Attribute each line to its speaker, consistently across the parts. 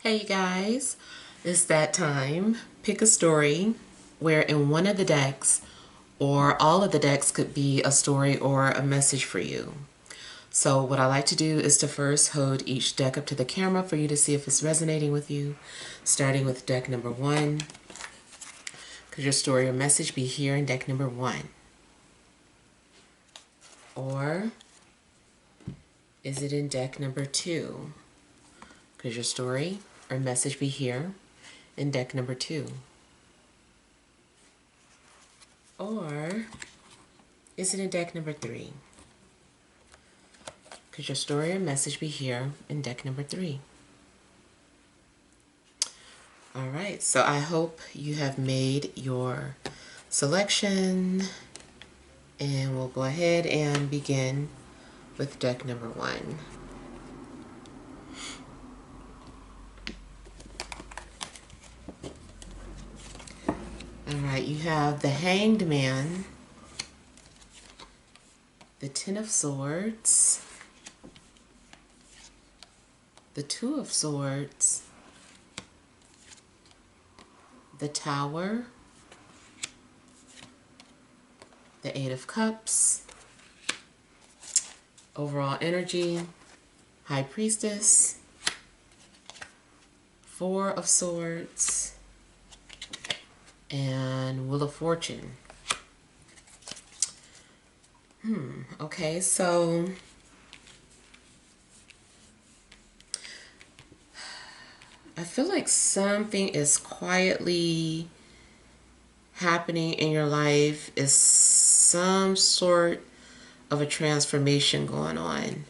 Speaker 1: Hey you guys, it's that time. Pick a story where in one of the decks or all of the decks could be a story or a message for you. So what I like to do is to first hold each deck up to the camera for you to see if it's resonating with you. Starting with deck number 1. Could your story or message be here in deck number 1? Or is it in deck number 2? Could your story or message be here in deck number 2? Or is it in deck number 3? Could your story or message be here in deck number 3? All right, so I hope you have made your selection, and we'll go ahead and begin with deck number 1. All right, you have the Hanged Man, the Ten of Swords, the Two of Swords, the Tower, the Eight of Cups, overall energy, High Priestess, Four of Swords, and Wheel of Fortune. Okay, so I feel like something is quietly happening in your life. Is some sort of a transformation going on.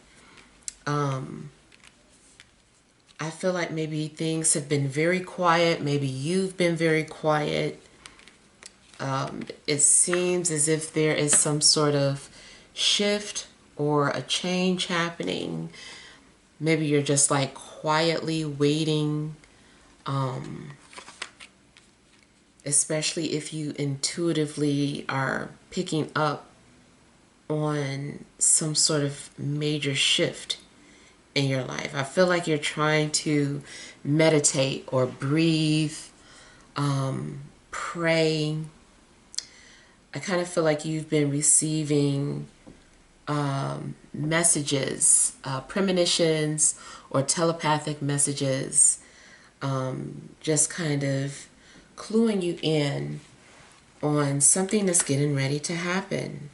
Speaker 1: I feel like maybe things have been very quiet. Maybe you've been very quiet. It seems as if there is some sort of shift or a change happening. Maybe you're just like quietly waiting, especially if you intuitively are picking up on some sort of major shift in your life. I feel like you're trying to meditate or breathe, pray. I kind of feel like you've been receiving messages, premonitions or telepathic messages, just kind of cluing you in on something that's getting ready to happen.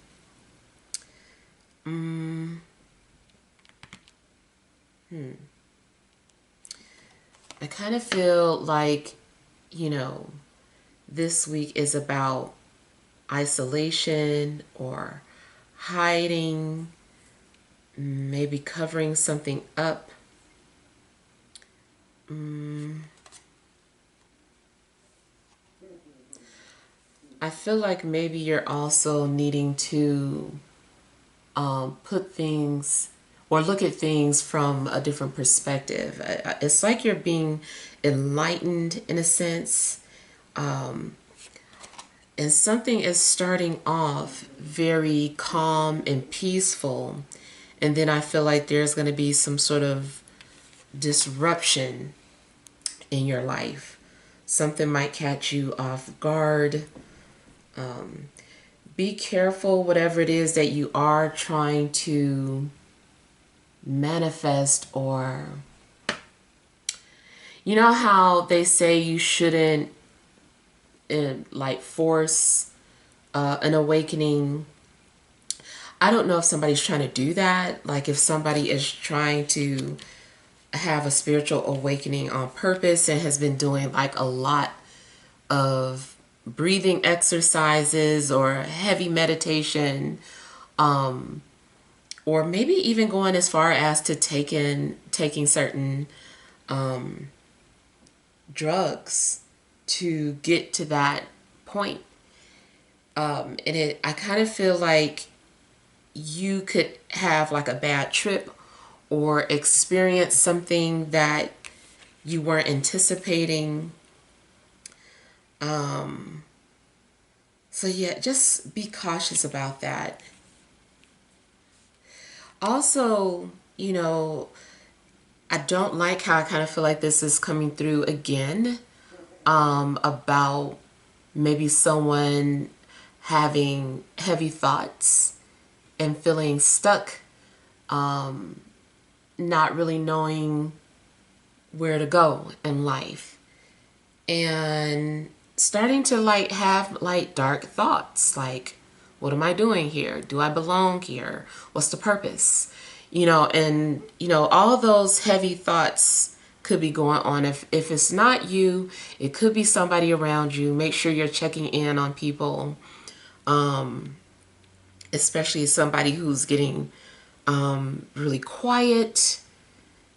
Speaker 1: I kind of feel like, this week is about isolation or hiding, maybe covering something up. I feel like maybe you're also needing to put things or look at things from a different perspective. It's like you're being enlightened in a sense. And something is starting off very calm and peaceful. And then I feel like there's going to be some sort of disruption in your life. Something might catch you off guard. Be careful, whatever it is that you are trying to manifest, or you know how they say you shouldn't like force an awakening. I don't know if somebody's trying to do that. Like if somebody is trying to have a spiritual awakening on purpose and has been doing like a lot of breathing exercises or heavy meditation, or maybe even going as far as to taking certain drugs to get to that point. I kind of feel like you could have like a bad trip or experience something that you weren't anticipating. So yeah, just be cautious about that. Also, I don't like how I kind of feel like this is coming through again, about maybe someone having heavy thoughts and feeling stuck, not really knowing where to go in life, and starting to like have like dark thoughts like, what am I doing here? Do I belong here? What's the purpose? And all those heavy thoughts could be going on. If it's not you, it could be somebody around you. Make sure you're checking in on people, especially somebody who's getting really quiet.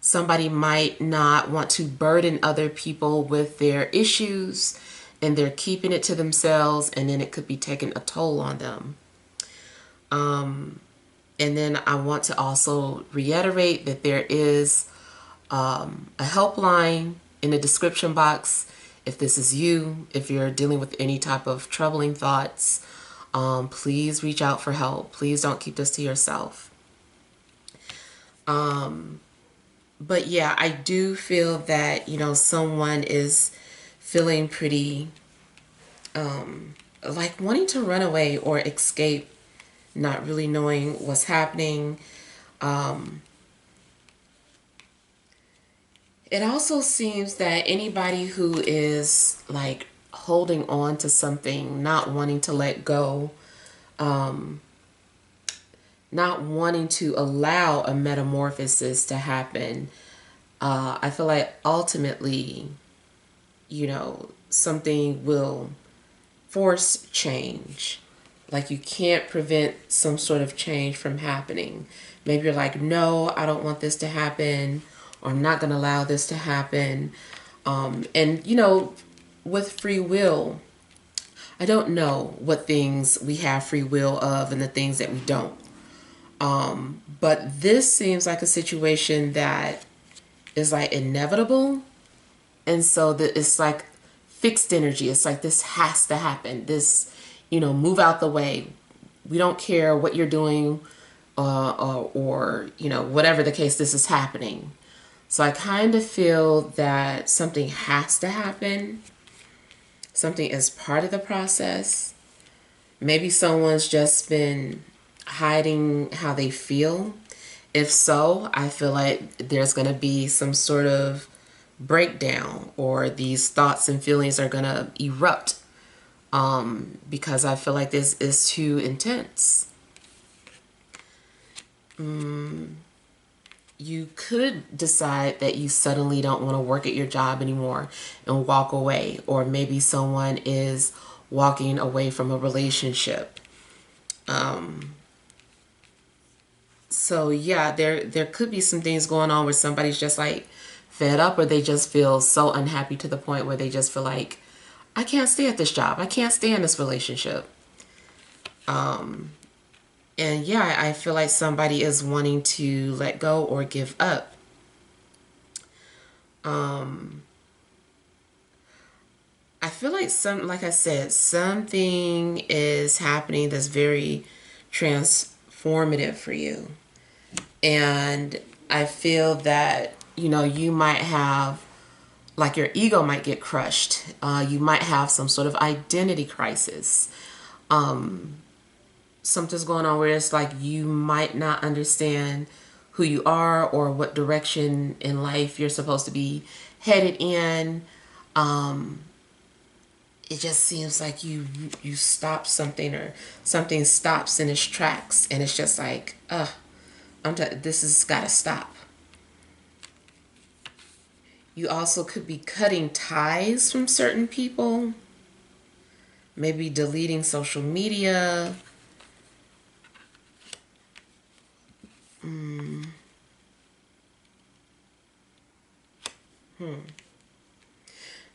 Speaker 1: Somebody might not want to burden other people with their issues, and they're keeping it to themselves, and then it could be taking a toll on them. And then I want to also reiterate that there is a helpline in the description box. If this is you, if you're dealing with any type of troubling thoughts, please reach out for help. Please don't keep this to yourself. But yeah, I do feel that, someone is feeling pretty like wanting to run away or escape, not really knowing what's happening. It also seems that anybody who is like holding on to something, not wanting to let go, not wanting to allow a metamorphosis to happen, I feel like ultimately, something will force change. Like you can't prevent some sort of change from happening. Maybe you're like, no, I don't want this to happen, or I'm not going to allow this to happen. And, with free will, I don't know what things we have free will of and the things that we don't. But this seems like a situation that is like inevitable. And so that it's like fixed energy. It's like this has to happen. This, move out the way. We don't care what you're doing, or whatever the case, this is happening. So I kind of feel that something has to happen. Something is part of the process. Maybe someone's just been hiding how they feel. If so, I feel like there's going to be some sort of breakdown, or these thoughts and feelings are going to erupt, because I feel like this is too intense. You could decide that you suddenly don't want to work at your job anymore and walk away, or maybe someone is walking away from a relationship. So yeah, there could be some things going on where somebody's just like fed up, or they just feel so unhappy to the point where they just feel like, I can't stay at this job. I can't stay in this relationship. And yeah, I feel like somebody is wanting to let go or give up. I feel like like I said, something is happening that's very transformative for you. And I feel that, you might have, like your ego might get crushed. You might have some sort of identity crisis. Something's going on where it's like you might not understand who you are or what direction in life you're supposed to be headed in. It just seems like you stop something, or something stops in its tracks, and it's just like, this has got to stop. You also could be cutting ties from certain people, maybe deleting social media.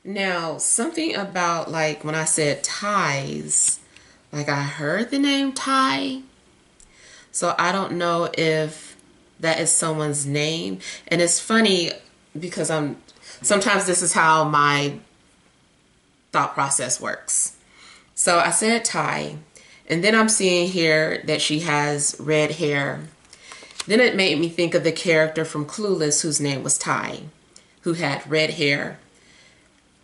Speaker 1: Now, something about like when I said ties, like I heard the name Ty. So I don't know if that is someone's name. And it's funny because sometimes this is how my thought process works. So I said Ty, and then I'm seeing here that she has red hair. Then it made me think of the character from Clueless whose name was Ty, who had red hair.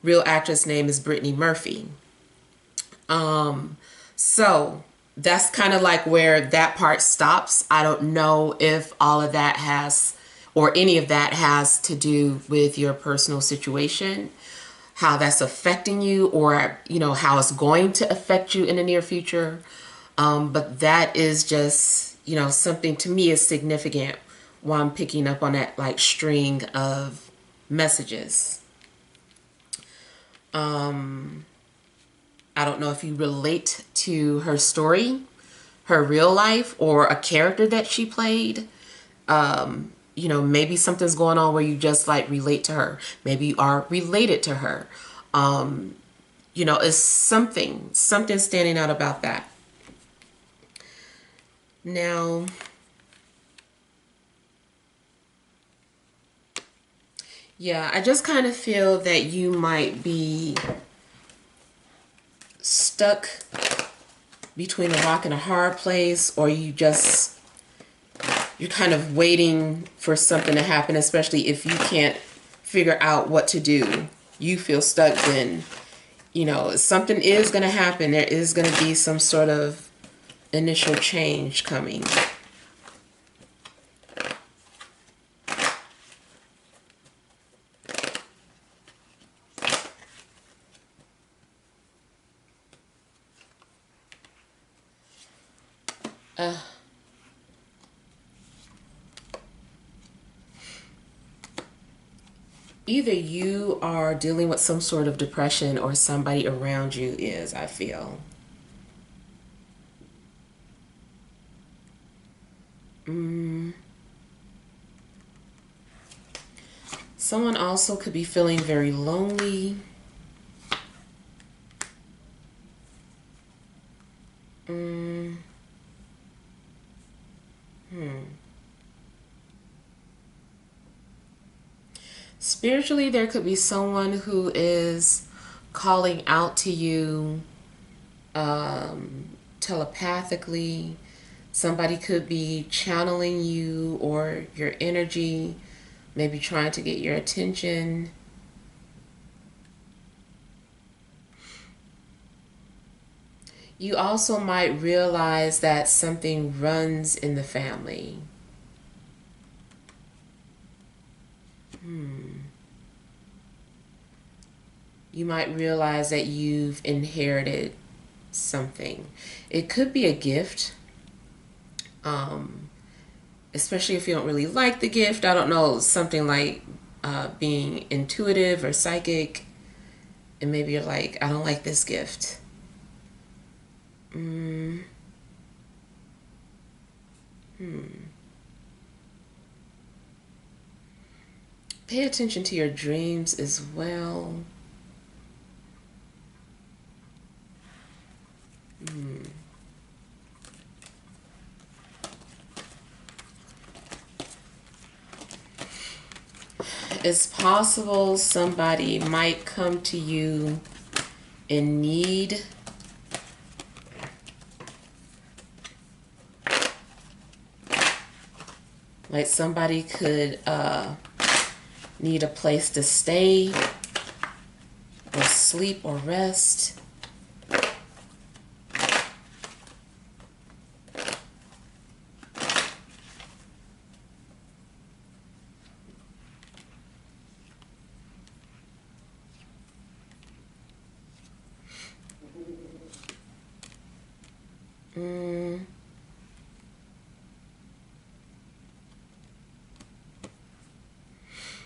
Speaker 1: Real actress name is Brittany Murphy. So that's kind of like where that part stops. I don't know if all of that has, or any of that has to do with your personal situation, how that's affecting you, or, you know, how it's going to affect you in the near future. But that is just, you know, something to me is significant while I'm picking up on that like string of messages. I don't know if you relate to her story, her real life, or a character that she played. You know, maybe something's going on where you just like relate to her. Maybe you are related to her. You know, it's something standing out about that. Now, yeah, I just kind of feel that you might be stuck between a rock and a hard place, or you're kind of waiting for something to happen, especially if you can't figure out what to do. You feel stuck, then, you know, something is going to happen. There is going to be some sort of initial change coming. Either you are dealing with some sort of depression or somebody around you is, I feel. Someone also could be feeling very lonely. Spiritually, there could be someone who is calling out to you telepathically. Somebody could be channeling you or your energy, maybe trying to get your attention. You also might realize that something runs in the family. You might realize that you've inherited something. It could be a gift, especially if you don't really like the gift. I don't know, something like being intuitive or psychic, and maybe you're like, I don't like this gift. Pay attention to your dreams as well. It's possible somebody might come to you in need. Like somebody could need a place to stay or sleep or rest.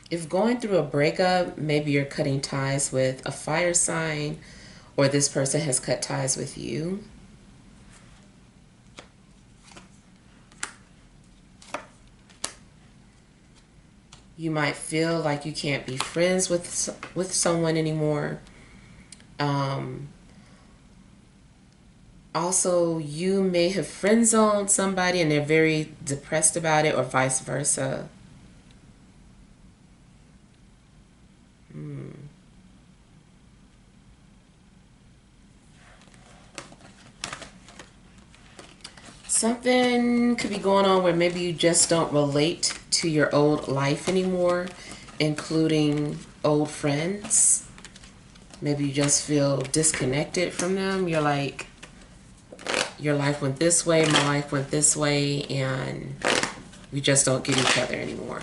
Speaker 1: If going through a breakup, maybe you're cutting ties with a fire sign, or this person has cut ties with you. You might feel like you can't be friends with someone anymore. Also, you may have friend zoned somebody and they're very depressed about it, or vice versa. Something could be going on where maybe you just don't relate to your old life anymore, including old friends. Maybe you just feel disconnected from them. You're like, your life went this way, my life went this way, and we just don't get each other anymore.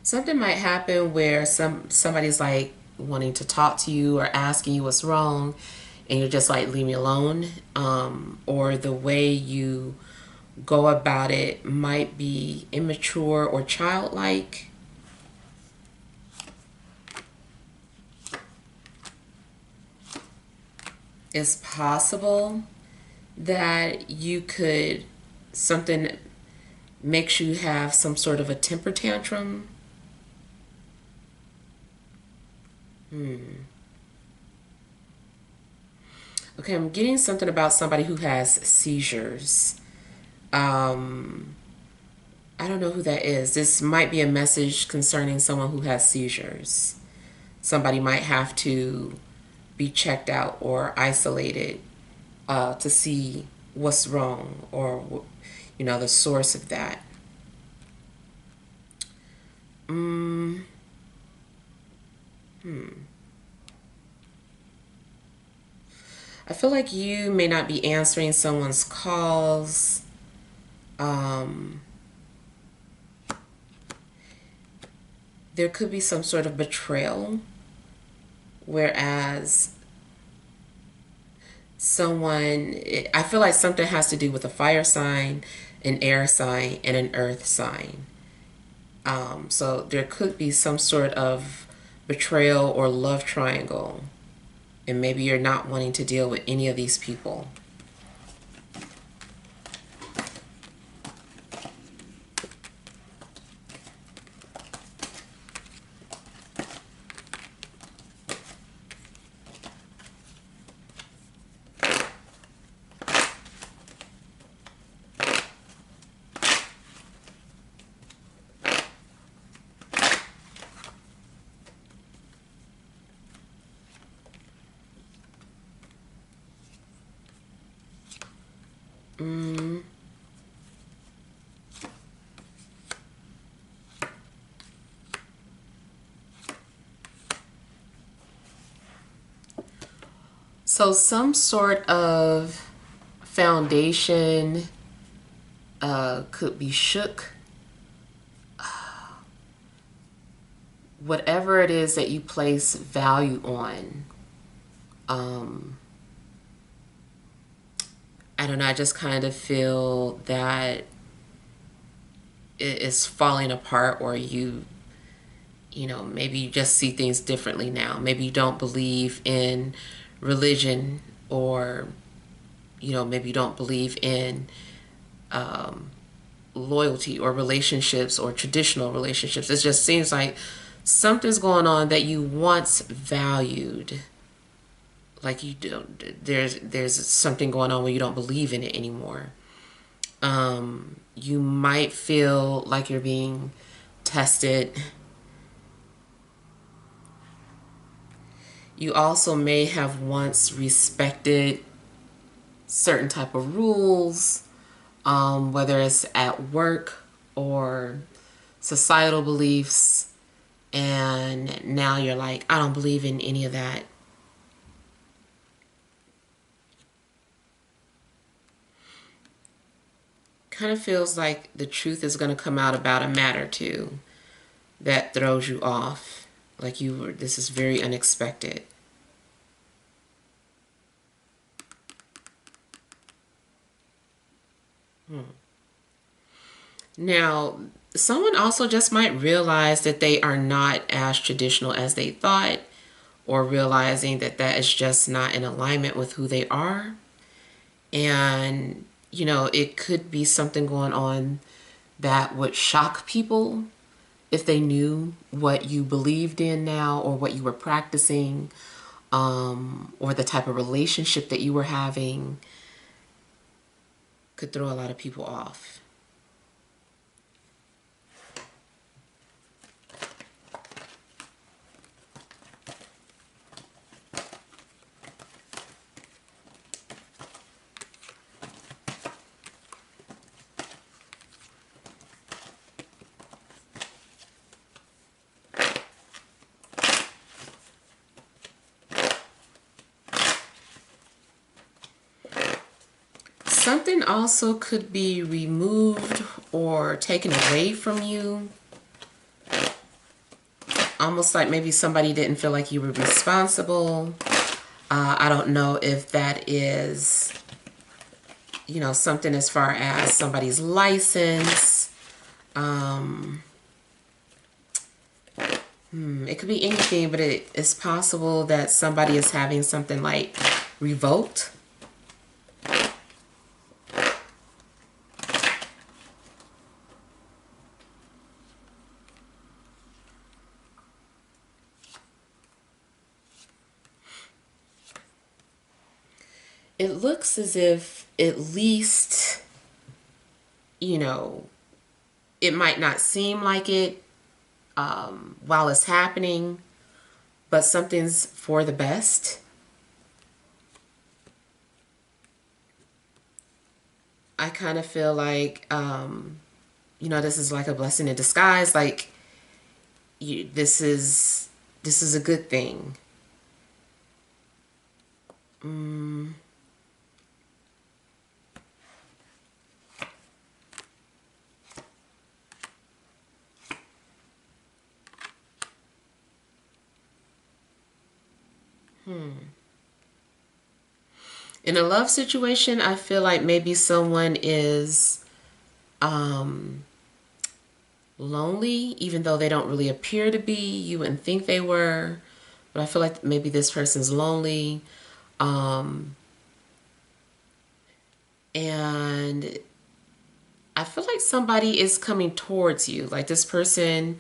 Speaker 1: Something might happen where somebody's like wanting to talk to you or asking you what's wrong, and you're just like, leave me alone. Or the way you go about it might be immature or childlike. It's possible that you could, something makes you have some sort of a temper tantrum. Okay, I'm getting something about somebody who has seizures. Um, I don't know who that is. This might be a message concerning someone who has seizures. Somebody might have to be checked out or isolated to see what's wrong, or the source of that. Mm, I feel like you may not be answering someone's calls. Um, there could be some sort of betrayal, whereas I feel like something has to do with a fire sign, an air sign, and an earth sign. So there could be some sort of betrayal or love triangle, and maybe you're not wanting to deal with any of these people. Mm. So some sort of foundation could be shook. Whatever it is that you place value on, um, I don't know, I just kind of feel that it is falling apart, or maybe you just see things differently now. Maybe you don't believe in religion, or, maybe you don't believe in loyalty or relationships or traditional relationships. It just seems like something's going on that you once valued. Like you don't, there's something going on where you don't believe in it anymore. You might feel like you're being tested. You also may have once respected certain type of rules, whether it's at work or societal beliefs, and now you're like, I don't believe in any of that. Kind of feels like the truth is going to come out about a matter too that throws you off. Like this is very unexpected. Now, someone also just might realize that they are not as traditional as they thought, or realizing that that is just not in alignment with who they are. And, it could be something going on that would shock people if they knew what you believed in now, or what you were practicing. or the type of relationship that you were having could throw a lot of people off. Something also could be removed or taken away from you. Almost like maybe somebody didn't feel like you were responsible. I don't know if that is, you know, something as far as somebody's license. It could be anything, but it's possible that somebody is having something like revoked. It looks as if at least, you know, it might not seem like it while it's happening, but something's for the best. I kind of feel like, you know, this is like a blessing in disguise. Like, this is a good thing. In a love situation, I feel like maybe someone is lonely, even though they don't really appear to be. You wouldn't think they were, but I feel like maybe this person's lonely. And I feel like somebody is coming towards you. Like this person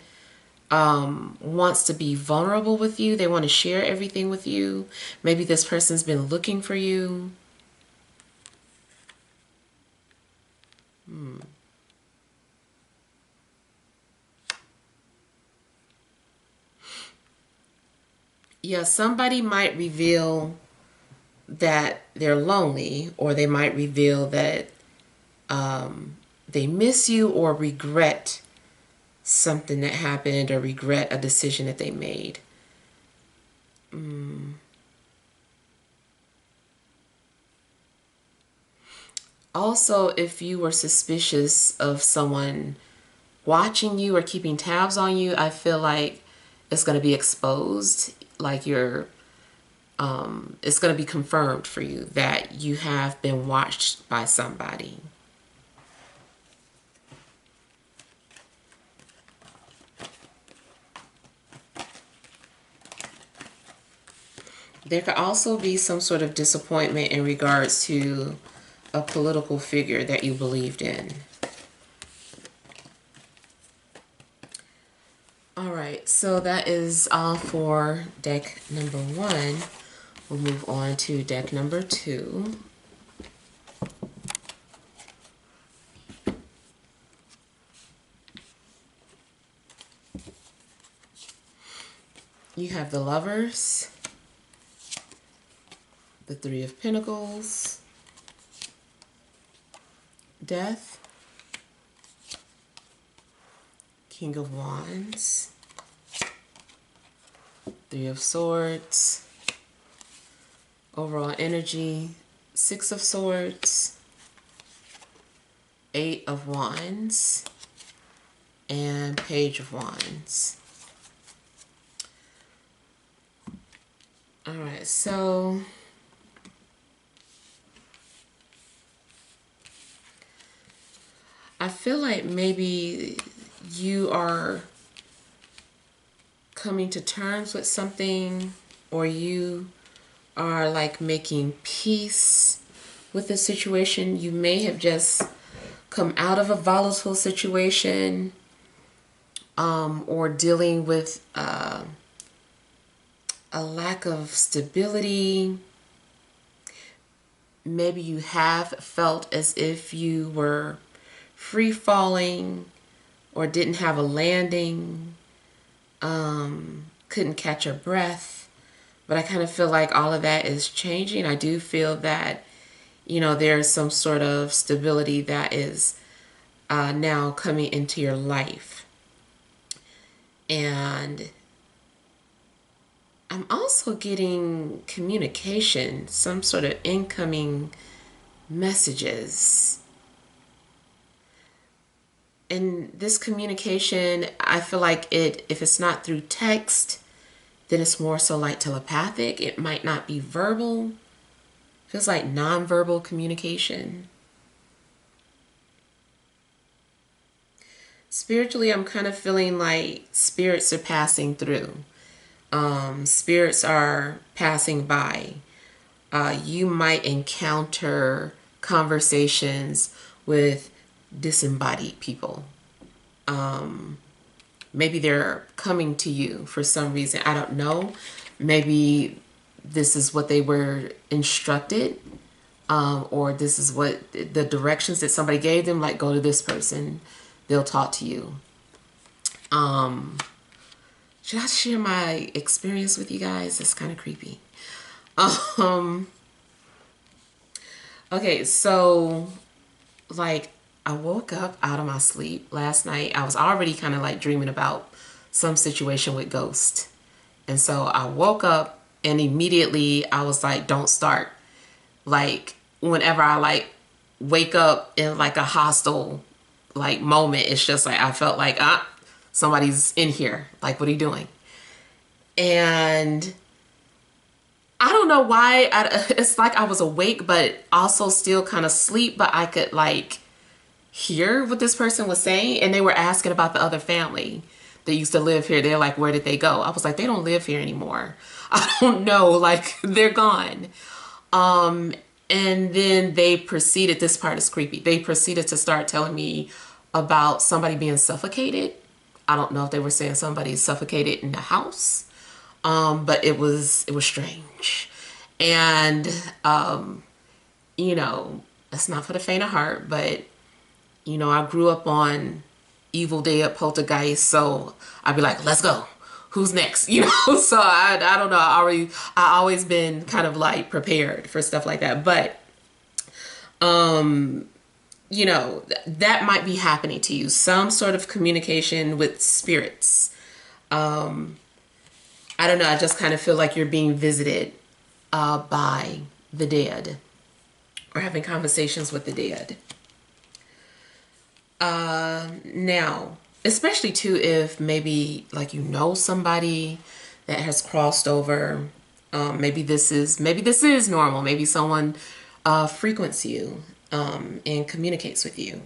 Speaker 1: wants to be vulnerable with you. They want to share everything with you. Maybe this person's been looking for you. Yeah, somebody might reveal that they're lonely, or they might reveal that they miss you or regret something that happened or regret a decision that they made. Also, if you were suspicious of someone watching you or keeping tabs on you, I feel like it's going to be exposed. Like it's going to be confirmed for you that you have been watched by somebody. There could also be some sort of disappointment in regards to a political figure that you believed in. All right, so that is all for deck number 1. We'll move on to deck number 2. You have the Lovers, the Three of Pentacles, Death, King of Wands, Three of Swords, overall energy, Six of Swords, Eight of Wands, and Page of Wands. All right, so I feel like maybe you are coming to terms with something, or you are like making peace with the situation. You may have just come out of a volatile situation, or dealing with a lack of stability. Maybe you have felt as if you were free falling or didn't have a landing, couldn't catch your breath. But I kind of feel like all of that is changing. I do feel that, there's some sort of stability that is now coming into your life. And I'm also getting communication, some sort of incoming messages. And this communication, I feel like if it's not through text, then it's more so like telepathic. It might not be verbal. Feels like nonverbal communication. Spiritually, I'm kind of feeling like spirits are passing through. Spirits are passing by. You might encounter conversations with disembodied people. Maybe they're coming to you for some reason. I don't know. Maybe this is what they were instructed, or this is what the directions that somebody gave them, like go to this person, they'll talk to you. Should I share my experience with you guys? It's kind of creepy. Okay, so like I woke up out of my sleep last night. I was already kind of like dreaming about some situation with ghosts. And so I woke up and immediately I was like, don't start. Like whenever I like wake up in like a hostile like moment, it's just like I felt like somebody's in here. Like, what are you doing? And I don't know why. It's like I was awake, but also still kind of asleep. But I could like hear what this person was saying, and they were asking about the other family that used to live here. They're like, where did they go? I was like, they don't live here anymore. I don't know. Like, they're gone. And then they proceeded, this part is creepy. They proceeded to start telling me about somebody being suffocated. I don't know if they were saying somebody suffocated in the house. But it was strange. And, that's not for the faint of heart, but, I grew up on Evil Dead, Poltergeist, so I'd be like, let's go. Who's next? So I don't know. I always been kind of like prepared for stuff like that. But, that might be happening to you. Some sort of communication with spirits. I don't know. I just kind of feel like you're being visited by the dead or having conversations with the dead. Now, especially too, if maybe like somebody that has crossed over. Maybe this is normal. Maybe someone frequents you and communicates with you.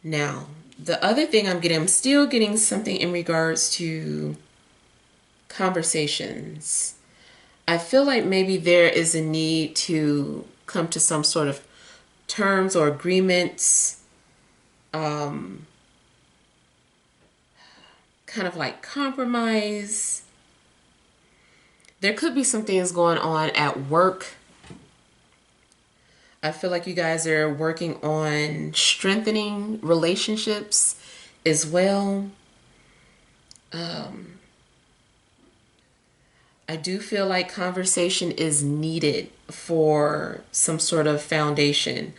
Speaker 1: Now, the other thing I'm still getting something in regards to conversations. I feel like maybe there is a need to come to some sort of terms or agreements, kind of like compromise. There could be some things going on at work. I feel like you guys are working on strengthening relationships as well. I do feel like conversation is needed for some sort of foundation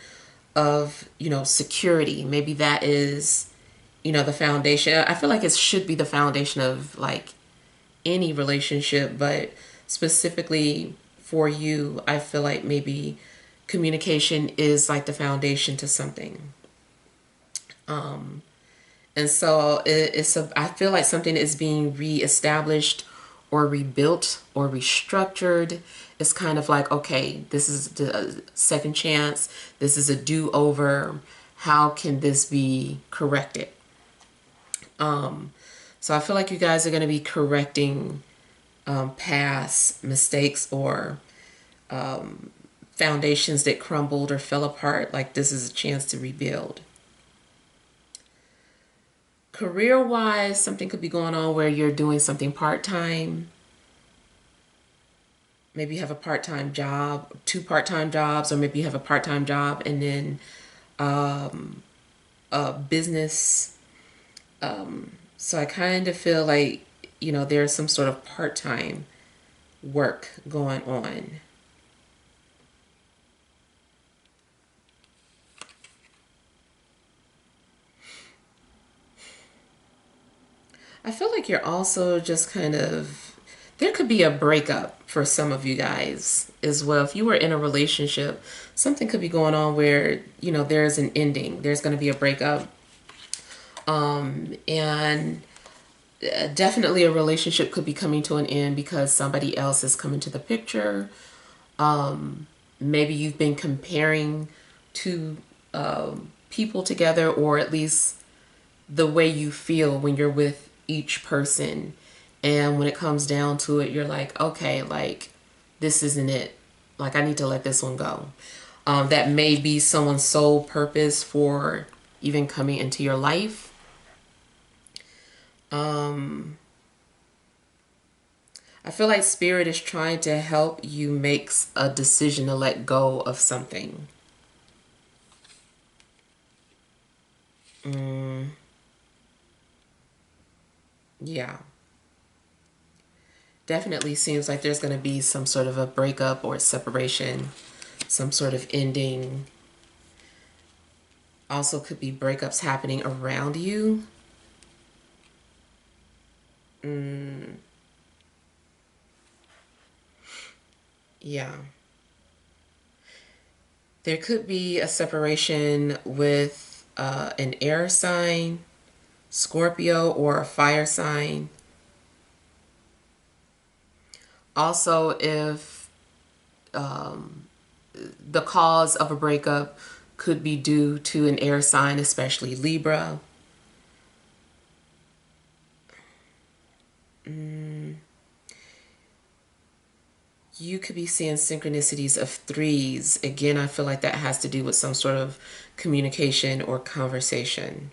Speaker 1: of, security. Maybe that is, the foundation. I feel like it should be the foundation of like any relationship, but specifically for you, I feel like maybe communication is like the foundation to something. And so I feel like something is being reestablished or rebuilt or restructured. It's kind of like, okay, this is the second chance. This is a do-over. How can this be corrected? So I feel like you guys are going to be correcting past mistakes or foundations that crumbled or fell apart. Like this is a chance to rebuild. Career-wise, something could be going on where you're doing something part-time. Maybe you have a part-time job, two part-time jobs, or maybe you have a part-time job and then a business. So I kind of feel like, there's some sort of part-time work going on. I feel like you're also just kind of, there could be a breakup for some of you guys as well. If you were in a relationship, something could be going on where, there's an ending. There's going to be a breakup. And definitely a relationship could be coming to an end because somebody else is coming to the picture. Maybe you've been comparing two people together, or at least the way you feel when you're with each person. And when it comes down to it, you're like, okay, like, this isn't it. Like, I need to let this one go. That may be someone's sole purpose for even coming into your life. I feel like Spirit is trying to help you make a decision to let go of something. Yeah. Definitely seems like there's going to be some sort of a breakup or separation, some sort of ending. Also could be breakups happening around you. Yeah. There could be a separation with an air sign, Scorpio, or a fire sign. Also, if the cause of a breakup could be due to an air sign, especially Libra. You could be seeing synchronicities of threes. Again, I feel like that has to do with some sort of communication or conversation.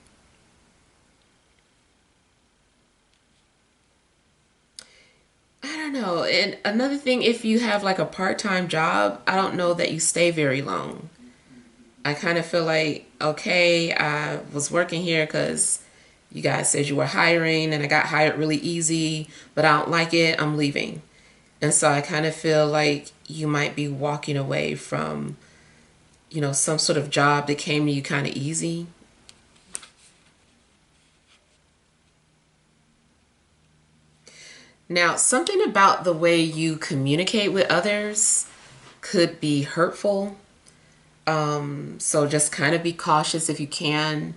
Speaker 1: I don't know. And another thing, if you have like a part-time job, I don't know that you stay very long. I kind of feel like, okay, I was working here because you guys said you were hiring and I got hired really easy, but I don't like it. I'm leaving. And so I kind of feel like you might be walking away from, some sort of job that came to you kind of easy. Now, something about the way you communicate with others could be hurtful. So just kind of be cautious if you can,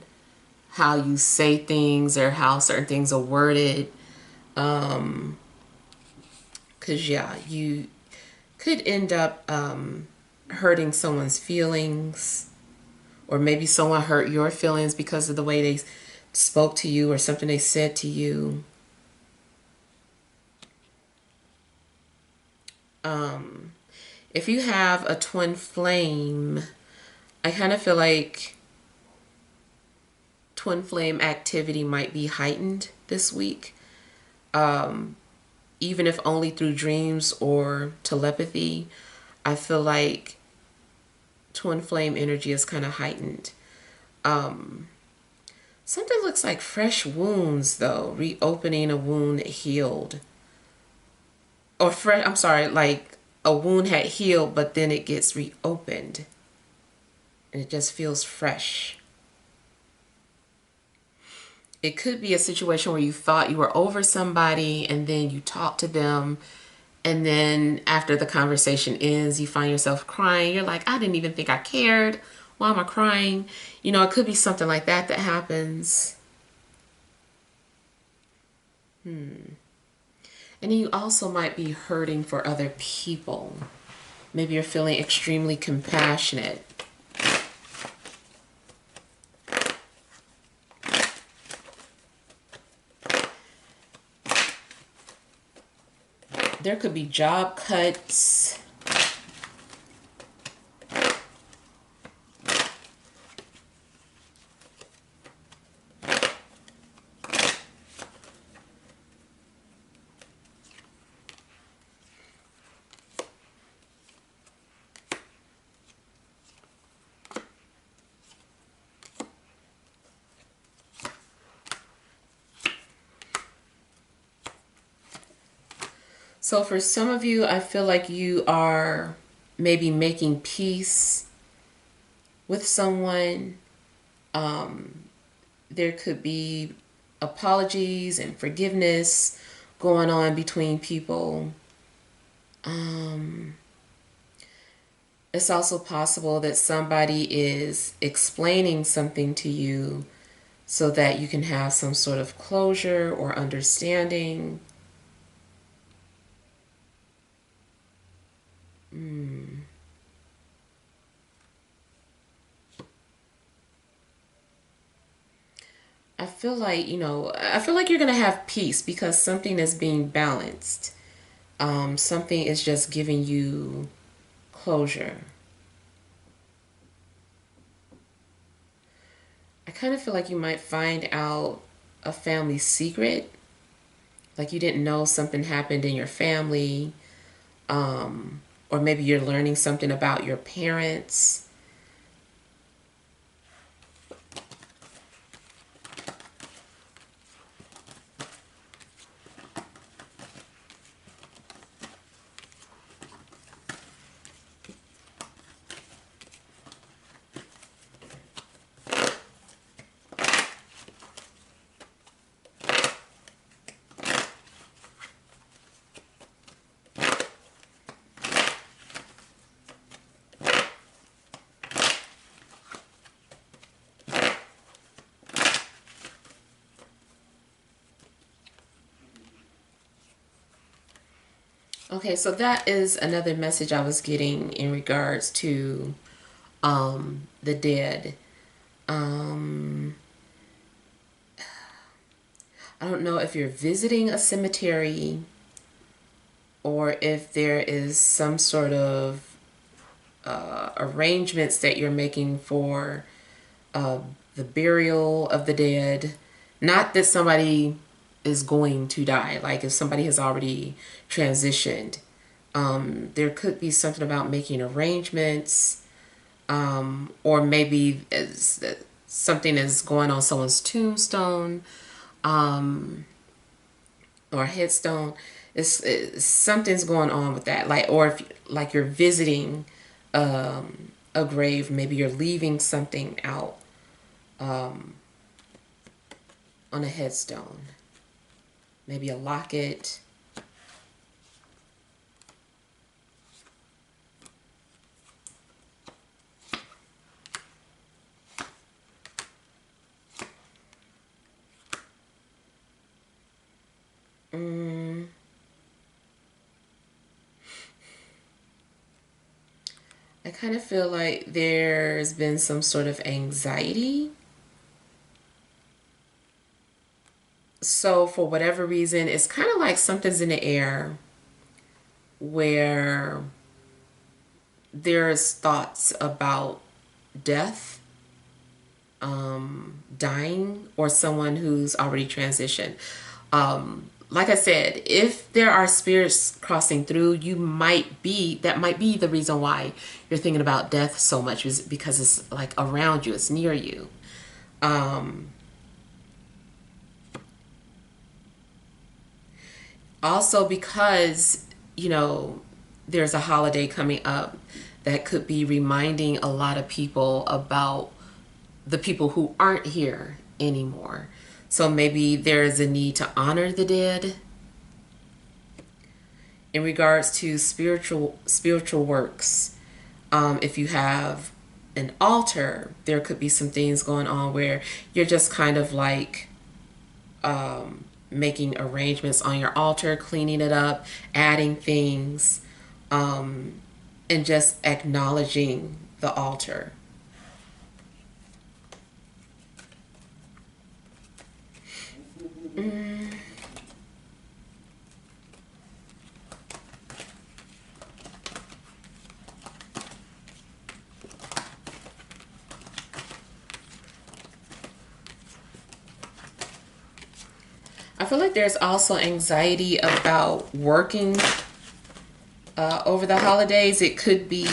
Speaker 1: how you say things or how certain things are worded. Because, yeah, you could end up hurting someone's feelings, or maybe someone hurt your feelings because of the way they spoke to you or something they said to you. If you have a twin flame, I kind of feel like twin flame activity might be heightened this week, even if only through dreams or telepathy. I feel like twin flame energy is kind of heightened. Something looks like fresh wounds, though, reopening a wound that healed. Or fresh, I'm sorry, like a wound had healed, but then it gets reopened and it just feels fresh. It could be a situation where you thought you were over somebody and then you talk to them, and then after the conversation ends, you find yourself crying. You're like, I didn't even think I cared. Why am I crying? It could be something like that that happens. And you also might be hurting for other people. Maybe you're feeling extremely compassionate. There could be job cuts. So for some of you, I feel like you are maybe making peace with someone. There could be apologies and forgiveness going on between people. It's also possible that somebody is explaining something to you so that you can have some sort of closure or understanding. I feel like, I feel like you're going to have peace because something is being balanced. Something is just giving you closure. I kind of feel like you might find out a family secret. Like you didn't know something happened in your family. Or maybe you're learning something about your parents. Okay, so that is another message I was getting in regards to the dead. Um, I don't know if you're visiting a cemetery or if there is some sort of arrangements that you're making for the burial of the dead. Not that somebody is going to die, like if somebody has already transitioned. There could be something about making arrangements, or maybe something is going on someone's tombstone or headstone. Something's going on with that, like, or if like you're visiting a grave, maybe you're leaving something out on a headstone, maybe a locket. I kind of feel like there's been some sort of anxiety. So for whatever reason, it's kind of like something's in the air where there's thoughts about death, dying, or someone who's already transitioned. Like I said, if there are spirits crossing through, that might be the reason why you're thinking about death so much, is because it's like around you, it's near you. Also because, there's a holiday coming up that could be reminding a lot of people about the people who aren't here anymore. So maybe there is a need to honor the dead. In regards to spiritual works, if you have an altar, there could be some things going on where you're just kind of like making arrangements on your altar, cleaning it up, adding things, and just acknowledging the altar. I feel like there's also anxiety about working over the holidays. It could be,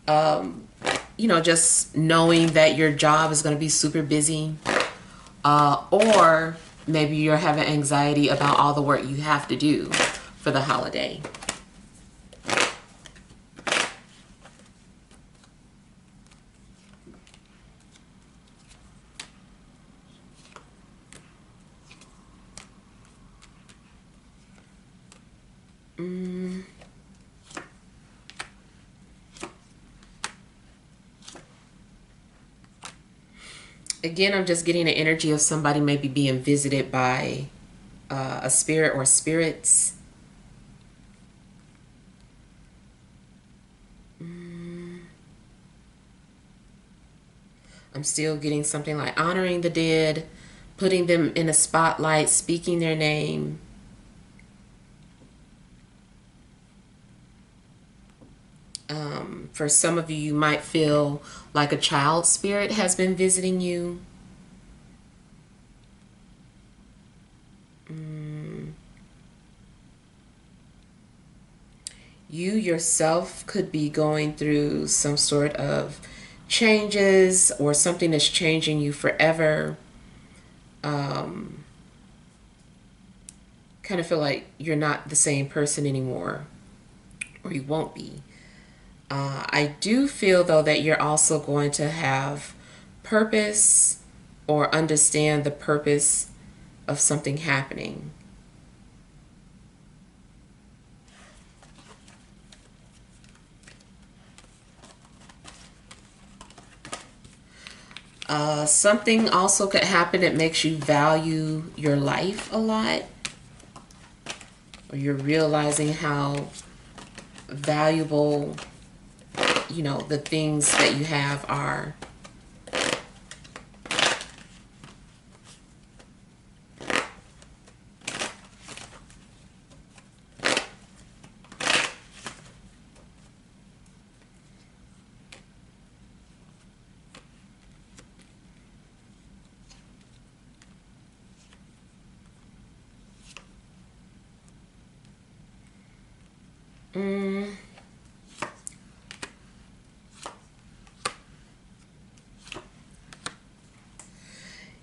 Speaker 1: just knowing that your job is going to be super busy. Or maybe you're having anxiety about all the work you have to do for the holiday. Again, I'm just getting the energy of somebody maybe being visited by a spirit or spirits. I'm still getting something like honoring the dead, putting them in a spotlight, speaking their name. For some of you, you might feel like a child spirit has been visiting you. You yourself could be going through some sort of changes or something that's changing you forever. Kind of feel like you're not the same person anymore, or you won't be. I do feel, though, that you're also going to have purpose or understand the purpose of something happening. Something also could happen that makes you value your life a lot, or you're realizing how valuable, you know, the things that you have are.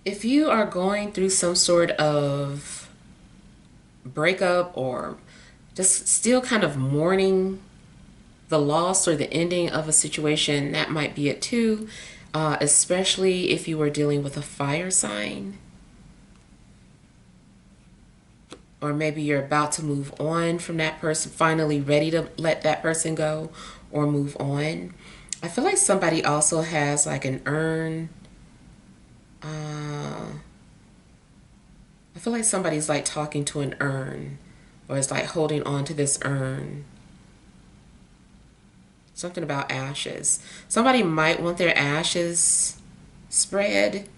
Speaker 1: If you are going through some sort of breakup or just still kind of mourning the loss or the ending of a situation, that might be it too. Especially if you were dealing with a fire sign. Or maybe you're about to move on from that person, finally ready to let that person go or move on. I feel like somebody also has like an urn. I feel like somebody's like talking to an urn, or is like holding on to this urn. Something about ashes. Somebody might want their ashes spread.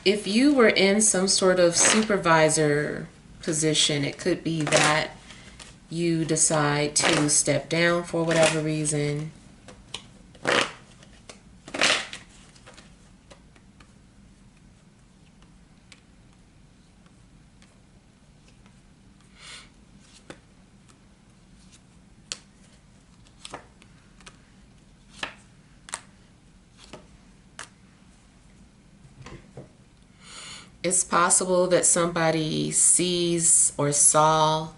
Speaker 1: If you were in some sort of supervisor position, it could be that you decide to step down for whatever reason. It's possible that somebody sees or saw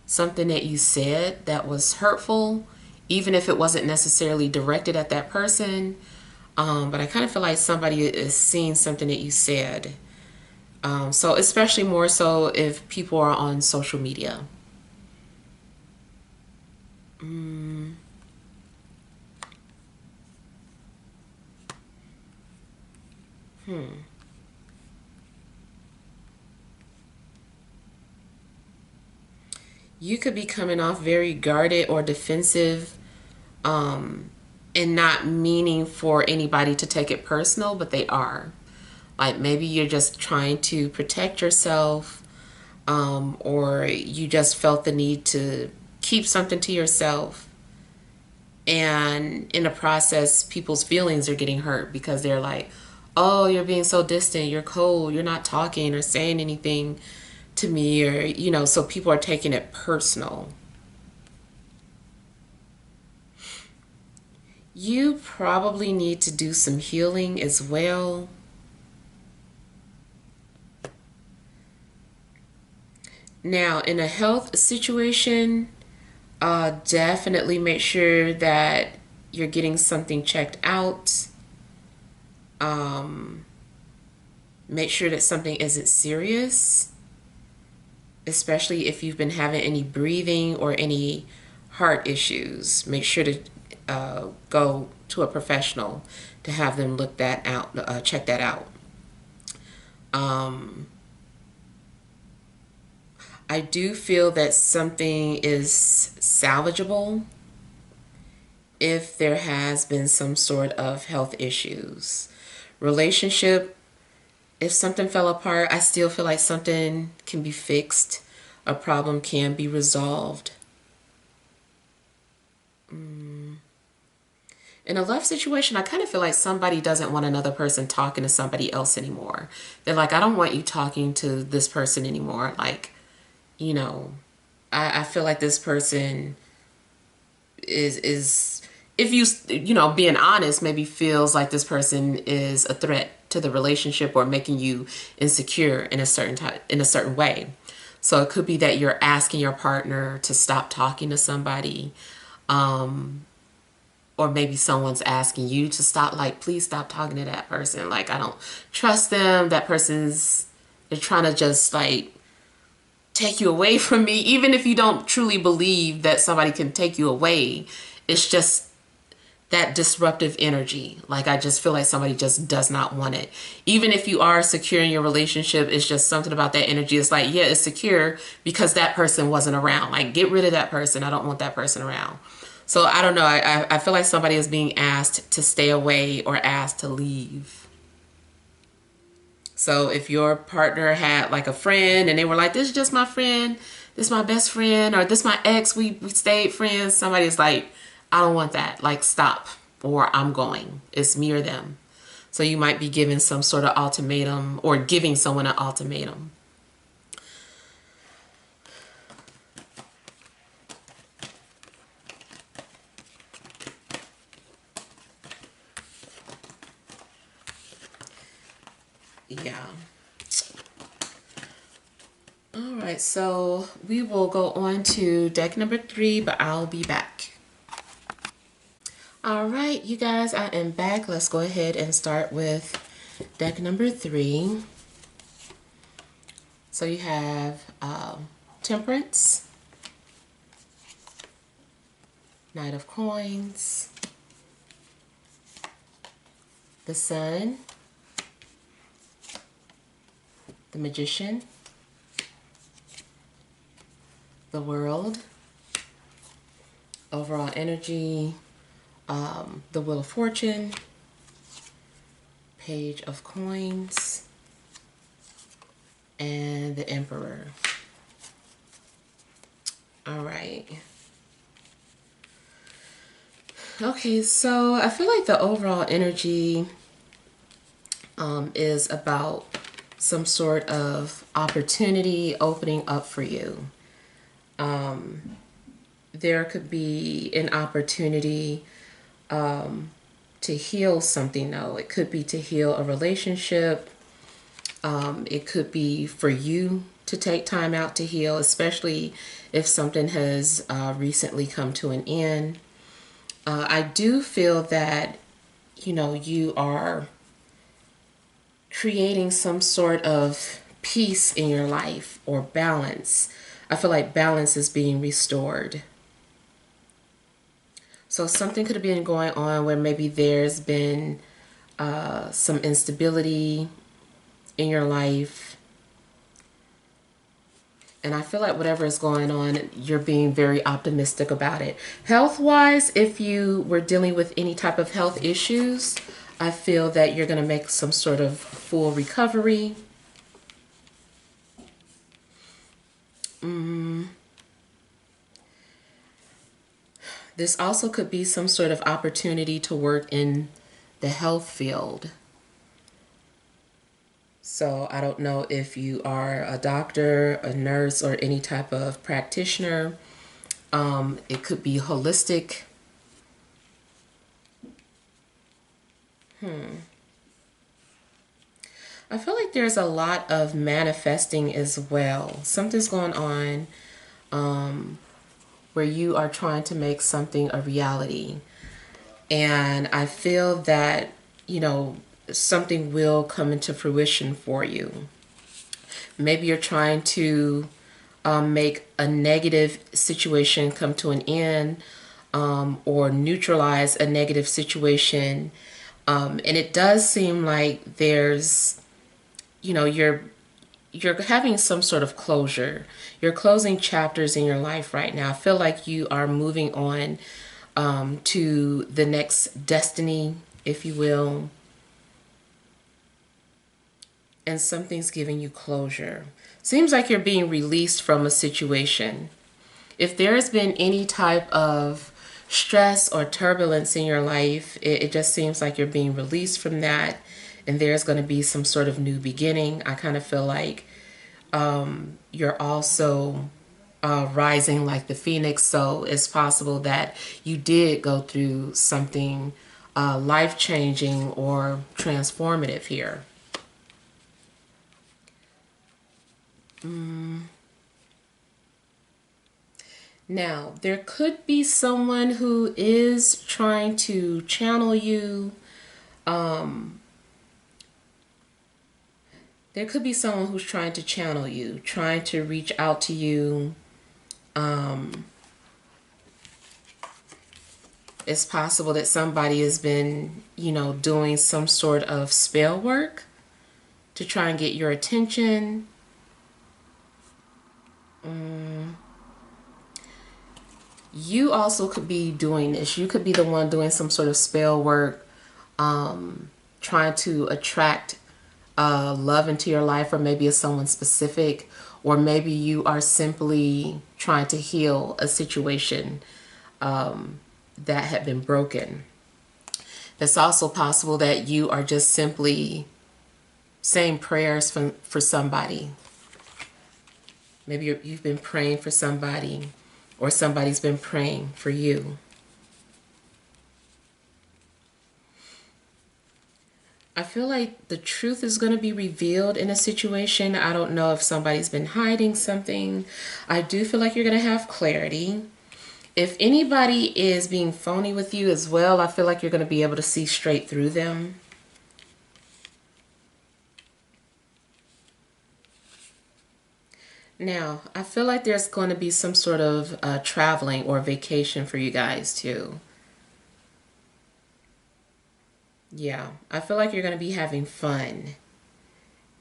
Speaker 1: something that you said that was hurtful, even if it wasn't necessarily directed at that person. But I kind of feel like somebody is seeing something that you said. So especially more so if people are on social media. You could be coming off very guarded or defensive, and not meaning for anybody to take it personal, but they are. Like maybe you're just trying to protect yourself, or you just felt the need to keep something to yourself. And in the process, people's feelings are getting hurt because they're like, oh, you're being so distant, you're cold, you're not talking or saying anything to me, or, you know, so people are taking it personal. You probably need to do some healing as well. Now, in a health situation, definitely make sure that you're getting something checked out. Make sure that something isn't serious, especially if you've been having any breathing or any heart issues. Make sure to go to a professional to have them look that out, check that out. I do feel that something is salvageable if there has been some sort of health issues. Relationship, if something fell apart, I still feel like something can be fixed. A problem can be resolved. In a love situation, I kind of feel like somebody doesn't want another person talking to somebody else anymore. They're like, I don't want you talking to this person anymore. Like, you know, I feel like this person is if you know, being honest, maybe feels like this person is a threat to the relationship or making you insecure in a certain way. So it could be that you're asking your partner to stop talking to somebody, or maybe someone's asking you to stop, like, please stop talking to that person. Like, I don't trust them. That person's, they're trying to just like take you away from me. Even if you don't truly believe that somebody can take you away, it's just that disruptive energy. Like, I just feel like somebody just does not want it. Even if you are secure in your relationship, it's just something about that energy. It's like, yeah, it's secure because that person wasn't around. Like, get rid of that person. I don't want that person around. So I don't know. I feel like somebody is being asked to stay away or asked to leave. So if your partner had like a friend and they were like, this is just my friend, this is my best friend, or this is my ex, we stayed friends. Somebody's like, I don't want that. Like, stop, or I'm going. It's me or them. So you might be giving some sort of ultimatum or giving someone an ultimatum. Yeah. All right, so we will go on to deck number 3, but I'll be back. All right, you guys, I am back. Let's go ahead and start with deck number 3. So you have Temperance, Knight of Coins, the Sun, the Magician, the World, overall energy, the Wheel of Fortune, Page of Coins, and the Emperor. All right. Okay, so I feel like the overall energy is about some sort of opportunity opening up for you. There could be an opportunity to heal something, though. It could be to heal a relationship. It could be for you to take time out to heal, especially if something has recently come to an end. I do feel that, you know, you are creating some sort of peace in your life or balance. I feel like balance is being restored. So something could have been going on where maybe there's been some instability in your life. And I feel like whatever is going on, you're being very optimistic about it. Health-wise, if you were dealing with any type of health issues, I feel that you're going to make some sort of full recovery. This also could be some sort of opportunity to work in the health field. So I don't know if you are a doctor, a nurse, or any type of practitioner. It could be holistic. I feel like there's a lot of manifesting as well. Something's going on where you are trying to make something a reality. And I feel that, you know, something will come into fruition for you. Maybe you're trying to make a negative situation come to an end, or neutralize a negative situation. And it does seem like there's, you know, you're having some sort of closure. You're closing chapters in your life right now. I feel like you are moving on to the next destiny, if you will, and something's giving you closure. Seems like you're being released from a situation. If there has been any type of stress or turbulence in your life, it just seems like you're being released from that, and there's going to be some sort of new beginning. I kind of feel like you're also rising like the phoenix, so it's possible that you did go through something life-changing or transformative here. Now, there could be someone who is trying to channel you. There could be someone who's trying to channel you, trying to reach out to you. It's possible that somebody has been, you know, doing some sort of spell work to try and get your attention. You also could be doing this. You could be the one doing some sort of spell work, trying to attract love into your life, or maybe it's someone specific, or maybe you are simply trying to heal a situation that had been broken. It's also possible that you are just simply saying prayers for somebody. Maybe you've been praying for somebody, or somebody's been praying for you. I feel like the truth is going to be revealed in a situation. I don't know if somebody's been hiding something. I do feel like you're going to have clarity. If anybody is being phony with you as well, I feel like you're going to be able to see straight through them. Now, I feel like there's going to be some sort of traveling or vacation for you guys too. Yeah, I feel like you're going to be having fun.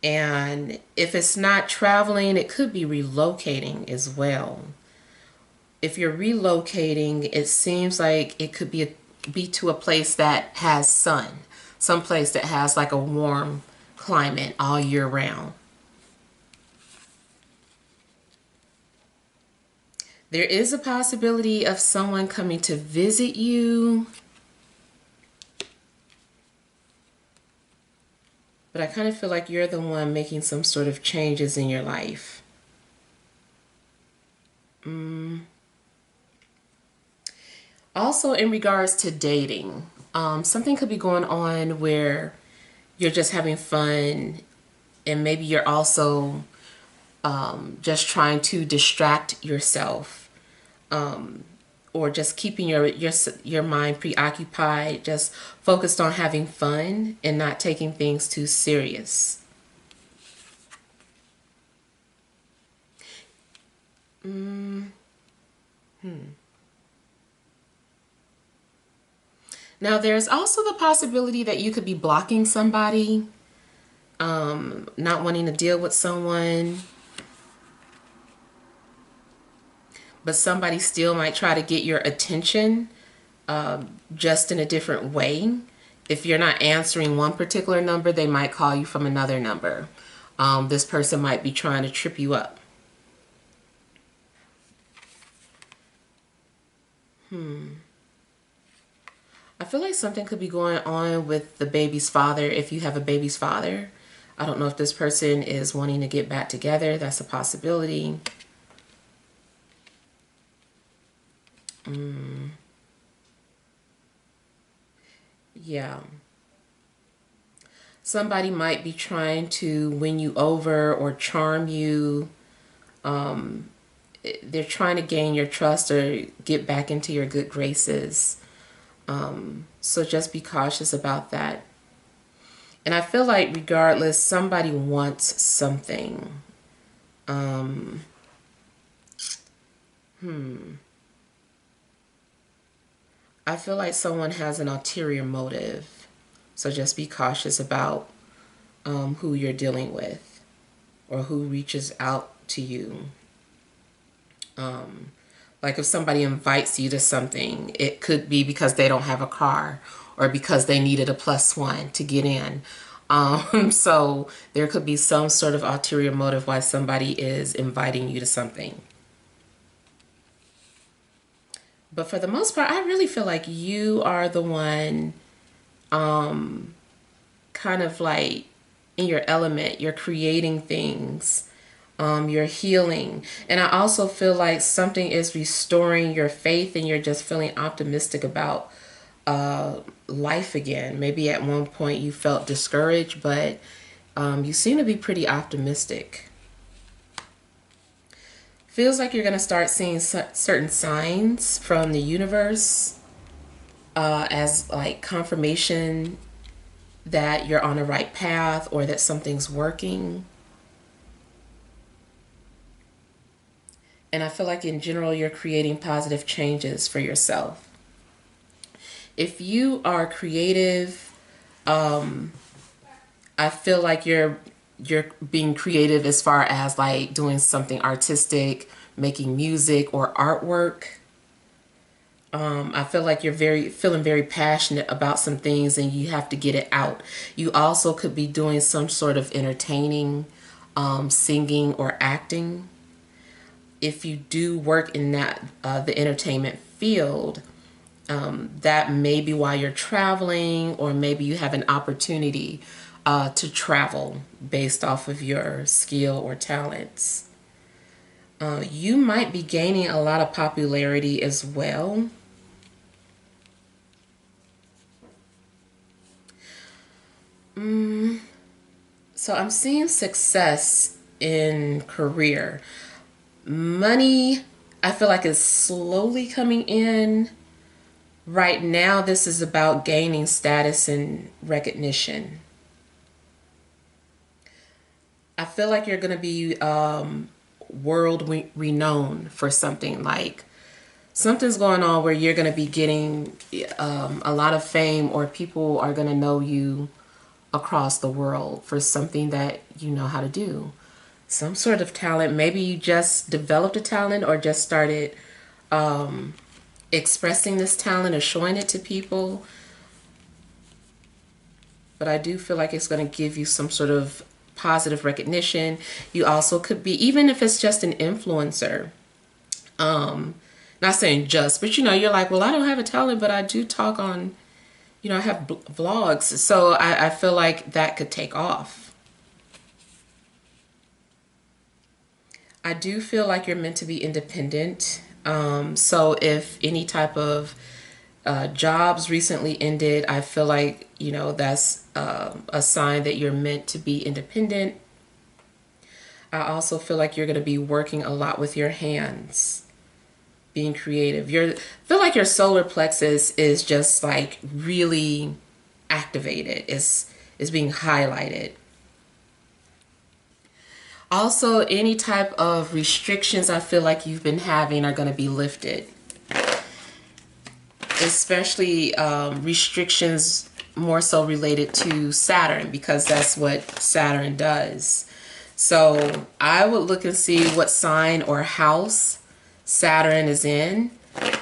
Speaker 1: And if it's not traveling, it could be relocating as well. If you're relocating, it seems like it could be to a place that has sun, some place that has like a warm climate all year round. There is a possibility of someone coming to visit you, but I kind of feel like you're the one making some sort of changes in your life. Also, in regards to dating, something could be going on where you're just having fun, and maybe you're also just trying to distract yourself, or just keeping your mind preoccupied, just focused on having fun and not taking things too serious. Now, there's also the possibility that you could be blocking somebody, not wanting to deal with someone, but somebody still might try to get your attention, just in a different way. If you're not answering one particular number, they might call you from another number. This person might be trying to trip you up. I feel like something could be going on with the baby's father, if you have a baby's father. I don't know if this person is wanting to get back together. That's a possibility. Yeah. Somebody might be trying to win you over or charm you. They're trying to gain your trust or get back into your good graces. So just be cautious about that. And I feel like regardless, somebody wants something. I feel like someone has an ulterior motive. So just be cautious about who you're dealing with or who reaches out to you. Like if somebody invites you to something, it could be because they don't have a car or because they needed a +1 to get in. So there could be some sort of ulterior motive why somebody is inviting you to something. But for the most part, I really feel like you are the one kind of like in your element. You're creating things. You're healing. And I also feel like something is restoring your faith and you're just feeling optimistic about life again. Maybe at one point you felt discouraged, but you seem to be pretty optimistic. Feels like you're going to start seeing certain signs from the universe as like confirmation that you're on the right path or that something's working. And I feel like in general, you're creating positive changes for yourself. If you are creative, I feel like you're being creative as far as like doing something artistic, making music or artwork. I feel like you're feeling very passionate about some things and you have to get it out. You also could be doing some sort of entertaining, singing or acting. If you do work in that the entertainment field, that may be why you're traveling, or maybe you have an opportunity to travel based off of your skill or talents. You might be gaining a lot of popularity as well. So I'm seeing success in career. Money, I feel like is slowly coming in. Right now, this is about gaining status and recognition. I feel like you're going to be world renowned for something. Like something's going on where you're going to be getting a lot of fame, or people are going to know you across the world for something that you know how to do. Some sort of talent. Maybe you just developed a talent or just started expressing this talent or showing it to people. But I do feel like it's going to give you some sort of positive recognition. You also could be, even if it's just an influencer, not saying just, but you know, you're like, well, I don't have a talent, but I do talk on, you know, I have vlogs. So I feel like that could take off. I do feel like you're meant to be independent. So if any type of jobs recently ended, I feel like, you know, that's a sign that you're meant to be independent. I also feel like you're going to be working a lot with your hands, being creative. Feel like your solar plexus is just like really activated. Is being highlighted. Also, any type of restrictions I feel like you've been having are going to be lifted. Especially restrictions more so related to Saturn, because that's what Saturn does. So I would look and see what sign or house Saturn is in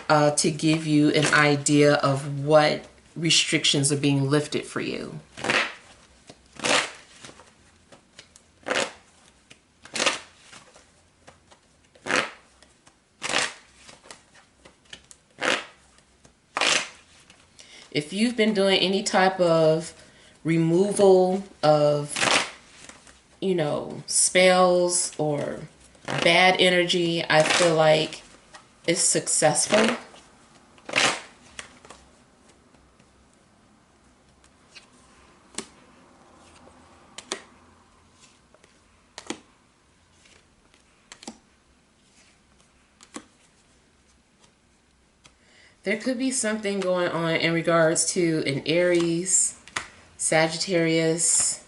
Speaker 1: to give you an idea of what restrictions are being lifted for you. If you've been doing any type of removal of you know, spells or bad energy, I feel like is successful. There could be something going on in regards to an Aries, Sagittarius,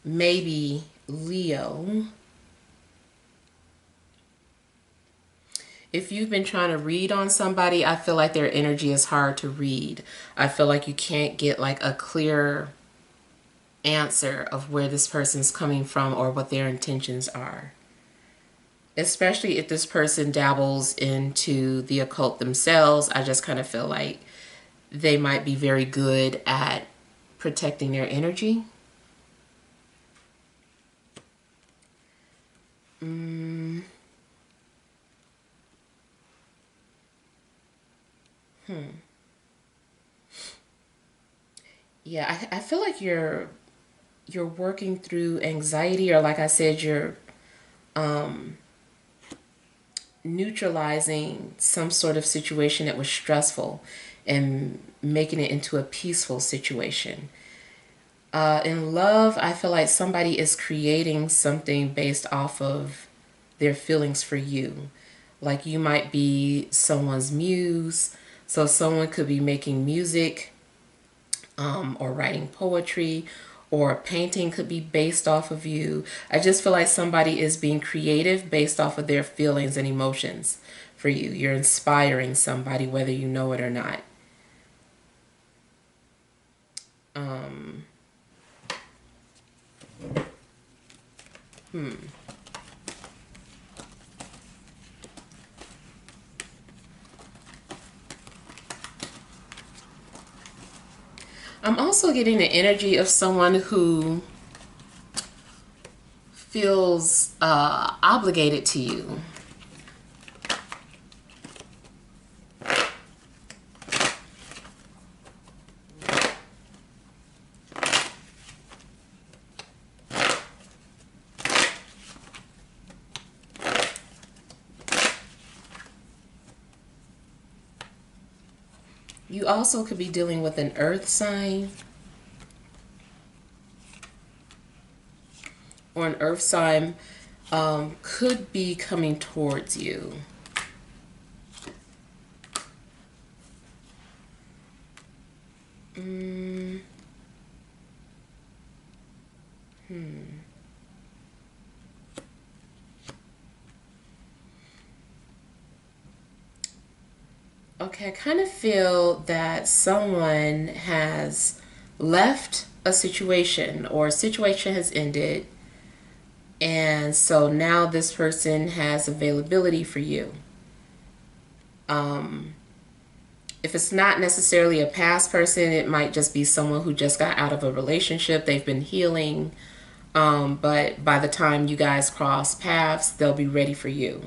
Speaker 1: maybe Leo. If you've been trying to read on somebody, I feel like their energy is hard to read. I feel like you can't get like a clear answer of where this person's coming from or what their intentions are. Especially if this person dabbles into the occult themselves, I just kind of feel like they might be very good at protecting their energy. Yeah, I feel like you're working through anxiety, or like I said, you're neutralizing some sort of situation that was stressful and making it into a peaceful situation. In love, I feel like somebody is creating something based off of their feelings for you. Like you might be someone's muse, so someone could be making music, or writing poetry, or a painting could be based off of you. I just feel like somebody is being creative based off of their feelings and emotions for you. You're inspiring somebody whether you know it or not. Um, hmm. I'm also getting the energy of someone who feels obligated to you. You also could be dealing with an earth sign, or an earth sign could be coming towards you. Mm, hmm. Okay, I kind of feel that someone has left a situation, or a situation has ended, and so now this person has availability for you. Um, if it's not necessarily a past person, it might just be someone who just got out of a relationship. They've been healing, but by the time you guys cross paths, they'll be ready for you.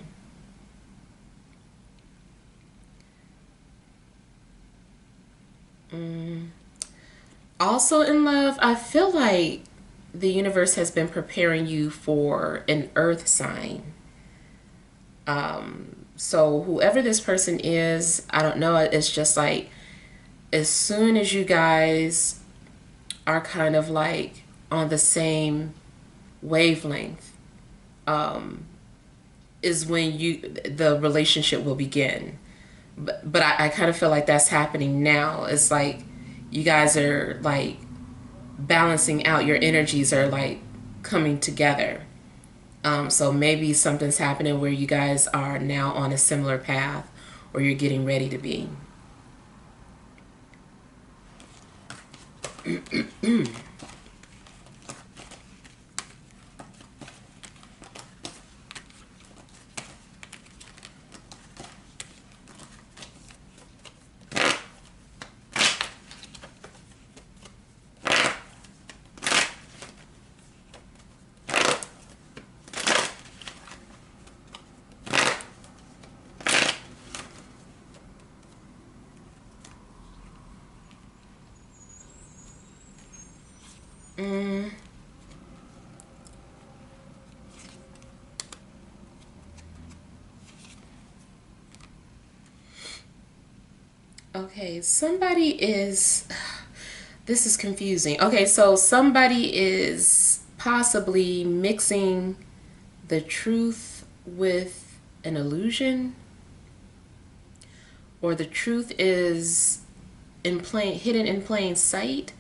Speaker 1: Mm. Also in love, I feel like the universe has been preparing you for an earth sign. So whoever this person is, I don't know. It's just like as soon as you guys are kind of like on the same wavelength, is when the relationship will begin. But I kind of feel like that's happening now. It's like you guys are like balancing out, your energies are like coming together. So maybe something's happening where you guys are now on a similar path, or you're getting ready to be. Okay, somebody is, this is confusing. Okay, so somebody is possibly mixing the truth with an illusion, or the truth is hidden in plain sight,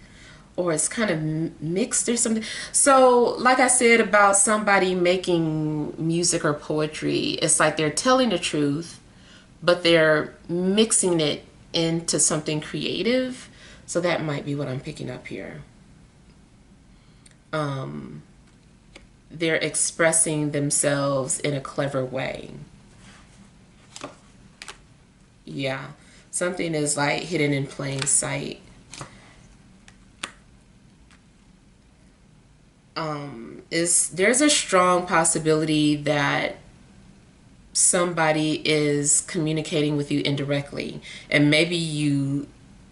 Speaker 1: or it's kind of mixed or something. So like I said about somebody making music or poetry, it's like they're telling the truth, but they're mixing it into something creative. So that might be what I'm picking up here. They're expressing themselves in a clever way. Yeah, something is like hidden in plain sight. There's a strong possibility that somebody is communicating with you indirectly, and maybe you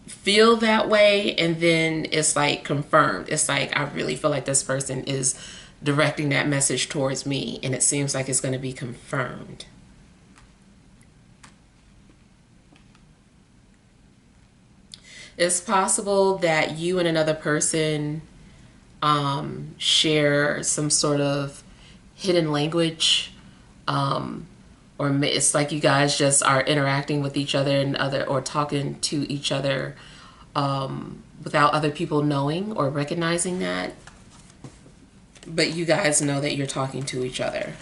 Speaker 1: feel that way, and then it's like confirmed. It's like, I really feel like this person is directing that message towards me, and it seems like it's going to be confirmed. It's possible that you and another person share some sort of hidden language, or it's like you guys just are interacting with each other and or talking to each other without other people knowing or recognizing that, but you guys know that you're talking to each other.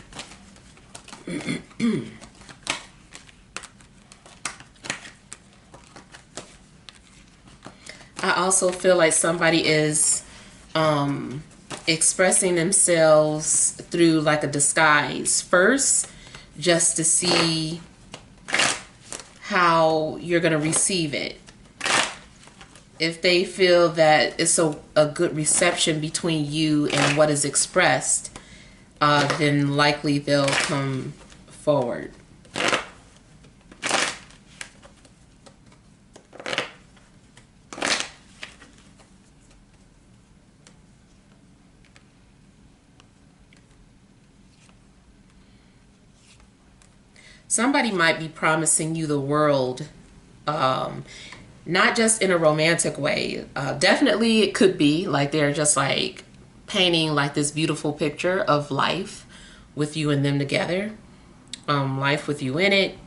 Speaker 1: I also feel like somebody is expressing themselves through like a disguise first, just to see how you're going to receive it. If they feel that it's a good reception between you and what is expressed, then likely they'll come forward. Somebody might be promising you the world, not just in a romantic way. Definitely it could be like they're just like painting like this beautiful picture of life with you and them together, life with you in it.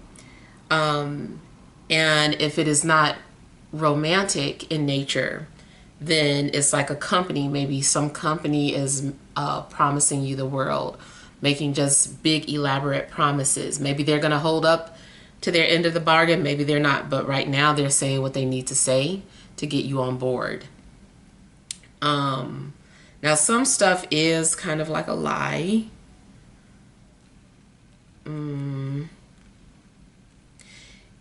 Speaker 1: And if it is not romantic in nature, then it's like a company. Maybe some company is promising you the world, making just big elaborate promises. Maybe they're going to hold up to their end of the bargain, maybe they're not, but right now they're saying what they need to say to get you on board. Now some stuff is kind of like a lie.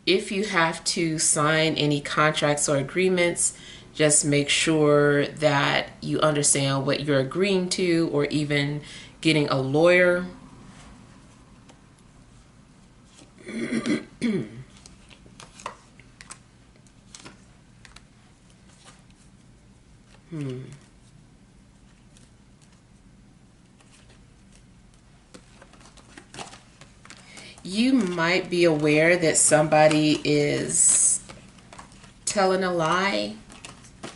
Speaker 1: If you have to sign any contracts or agreements, just make sure that you understand what you're agreeing to, or even getting a lawyer. You might be aware that somebody is telling a lie,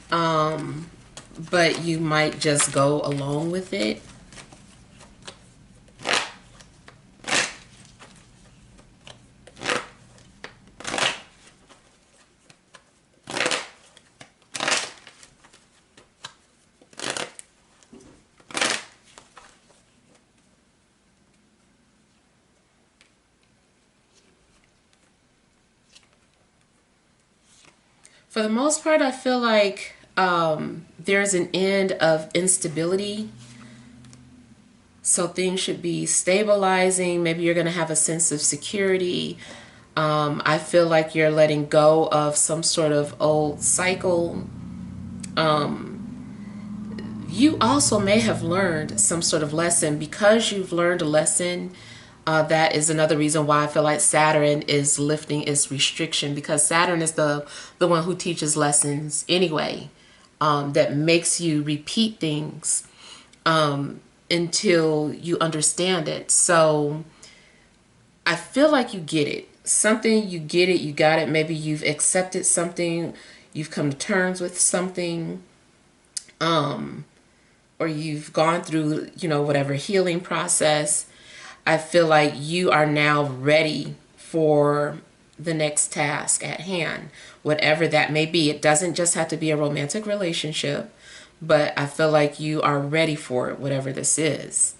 Speaker 1: but you might just go along with it. For the most part, I feel like there's an end of instability. So things should be stabilizing. Maybe you're going to have a sense of security. I feel like you're letting go of some sort of old cycle. You also may have learned some sort of lesson. Because you've learned a lesson, that is another reason why I feel like Saturn is lifting its restriction, because Saturn is the one who teaches lessons anyway, that makes you repeat things until you understand it. So I feel like you get it. something, you get it, you got it. Maybe you've accepted something, you've come to terms with something, or you've gone through, whatever healing process. I feel like you are now ready for the next task at hand, whatever that may be. It doesn't just have to be a romantic relationship, but I feel like you are ready for it, whatever this is.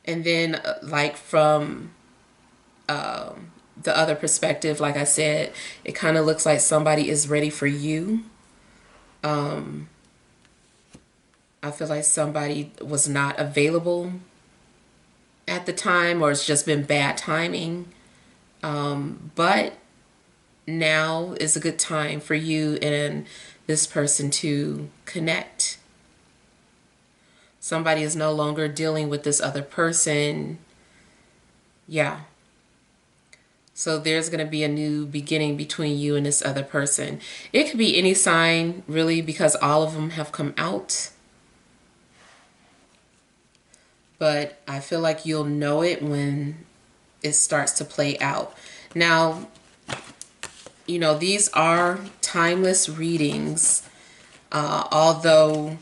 Speaker 1: And then, like, from the other perspective, like I said, it kind of looks like somebody is ready for you. I feel like somebody was not available at the time, or it's just been bad timing. But now is a good time for you and this person to connect. Somebody is no longer dealing with this other person. Yeah. So there's going to be a new beginning between you and this other person. It could be any sign, really, because all of them have come out. But I feel like you'll know it when it starts to play out. Now, these are timeless readings, although,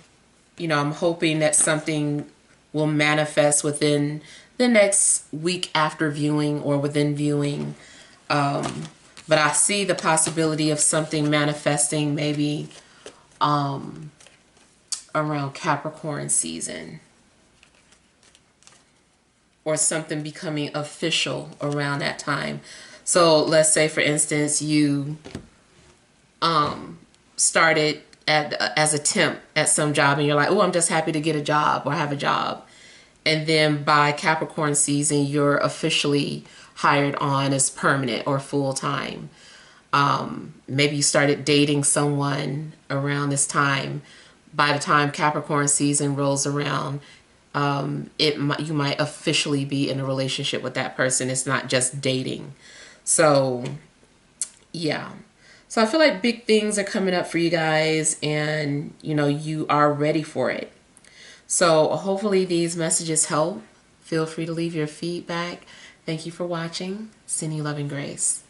Speaker 1: I'm hoping that something will manifest within the next week after viewing or within viewing. But I see the possibility of something manifesting maybe around Capricorn season, or something becoming official around that time. So let's say, for instance, you started as a temp at some job, and you're like, oh, I'm just happy to get a job or have a job. And then by Capricorn season, you're officially hired on as permanent or full-time. Maybe you started dating someone around this time. By the time Capricorn season rolls around, you might officially be in a relationship with that person. It's not just dating. So, yeah. So I feel like big things are coming up for you guys, and you are ready for it. So hopefully these messages help. Feel free to leave your feedback. Thank you for watching. Sending you love and grace.